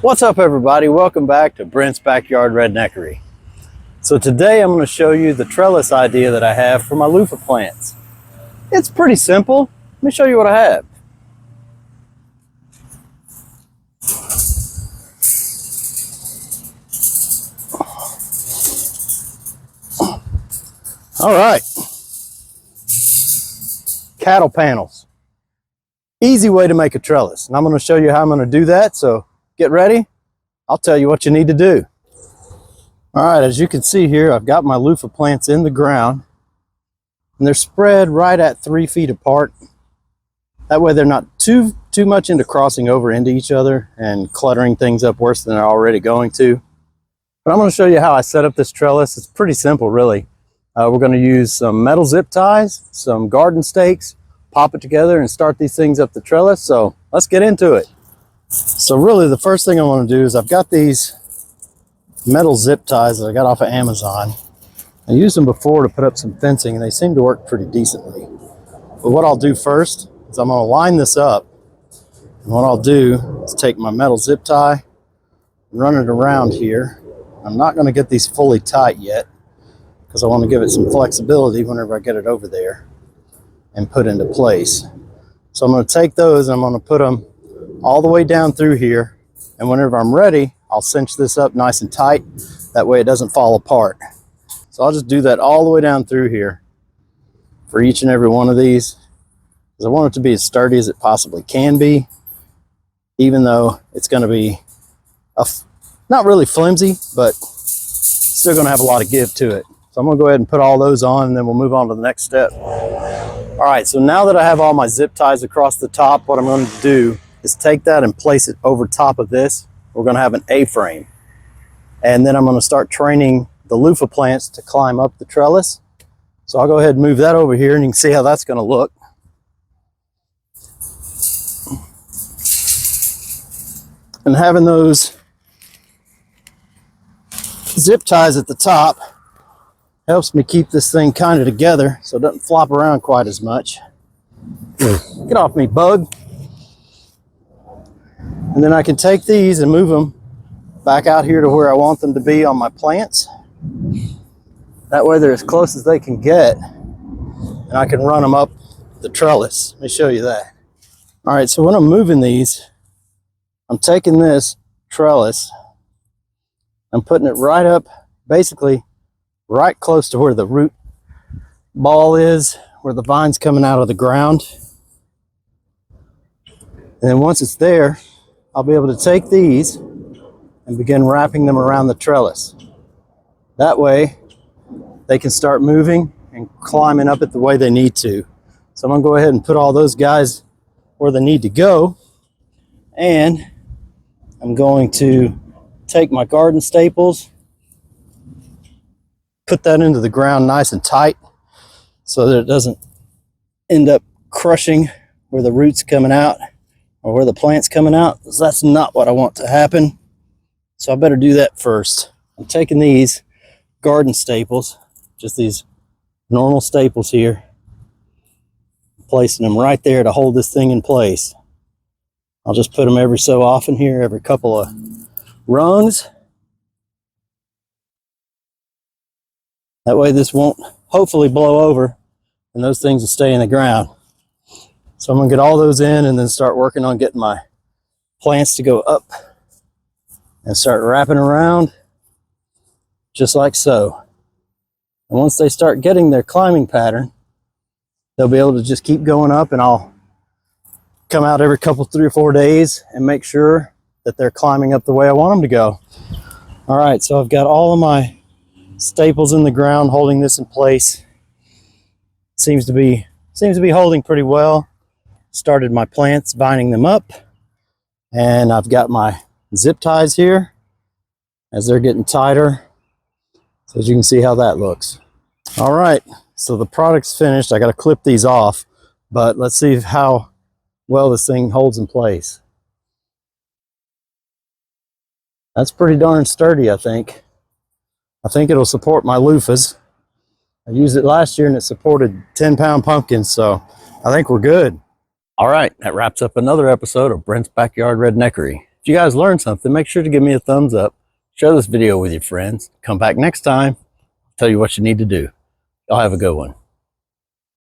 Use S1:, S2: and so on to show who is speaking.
S1: What's up, everybody? Welcome back to Brent's Backyard Redneckery. So today I'm going to show you the trellis idea that I have for my luffa plants. It's pretty simple. Let me show you what I have. All right. Cattle panels. Easy way to make a trellis. And I'm going to show you how I'm going to do that. So get ready. I'll tell you what you need to do. All right, as you can see here, I've got my luffa plants in the ground, and they're spread right at 3 feet apart. That way they're not too much into crossing over into each other and cluttering things up worse than they're already going to. But I'm going to show you how I set up this trellis. It's pretty simple, really. We're going to use some metal zip ties, some garden stakes, pop it together and start these things up the trellis. So let's get into it. So really the first thing I want to do is I've got these metal zip ties that I got off of Amazon. I used them before to put up some fencing and they seem to work pretty decently. But what I'll do first is I'm going to line this up. And what I'll do is take my metal zip tie and run it around here. I'm not going to get these fully tight yet because I want to give it some flexibility whenever I get it over there and put into place. So I'm going to take those and I'm going to put them all the way down through here, and whenever I'm ready, I'll cinch this up nice and tight. That way it doesn't fall apart. So I'll just do that all the way down through here for each and every one of these, because I want it to be as sturdy as it possibly can be, even though it's going to be not really flimsy, but still going to have a lot of give to it. So I'm going to go ahead and put all those on, and then we'll move on to the next step. All right, so now that I have all my zip ties across the top, what I'm going to do is take that and place it over top of this. We're going to have an A-frame. And then I'm going to start training the luffa plants to climb up the trellis. So I'll go ahead and move that over here and you can see how that's going to look. And having those zip ties at the top helps me keep this thing kind of together so it doesn't flop around quite as much. Get off me, bug. And then I can take these and move them back out here to where I want them to be on my plants. That way they're as close as they can get, and I can run them up the trellis. Let me show you that. All right, so when I'm moving these, I'm taking this trellis, I'm putting it right up, basically right close to where the root ball is, where the vine's coming out of the ground. And then once it's there, I'll be able to take these and begin wrapping them around the trellis. That way, they can start moving and climbing up it the way they need to. So I'm going to go ahead and put all those guys where they need to go. And I'm going to take my garden staples, put that into the ground nice and tight so that it doesn't end up crushing where the root's coming out or where the plant's coming out, because that's not what I want to happen. So I better do that first. I'm taking these garden staples, just these normal staples here, placing them right there to hold this thing in place. I'll just put them every so often here, every couple of rungs. That way this won't hopefully blow over and those things will stay in the ground. So I'm going to get all those in and then start working on getting my plants to go up and start wrapping around just like so. And once they start getting their climbing pattern, they'll be able to just keep going up, and I'll come out every couple, 3 or 4 days and make sure that they're climbing up the way I want them to go. All right, so I've got all of my staples in the ground holding this in place. Seems to be holding pretty well. Started my plants, binding them up, and I've got my zip ties here as they're getting tighter. So as you can see how that looks. All right, so the product's finished. I got to clip these off, but let's see how well this thing holds in place. That's pretty darn sturdy, I think. I think it'll support my luffas. I used it last year and it supported 10-pound pumpkins, so I think we're good. All right, that wraps up another episode of Brent's Backyard Redneckery. If you guys learned something, make sure to give me a thumbs up. Share this video with your friends. Come back next time. I'll tell you what you need to do. Y'all have a good one.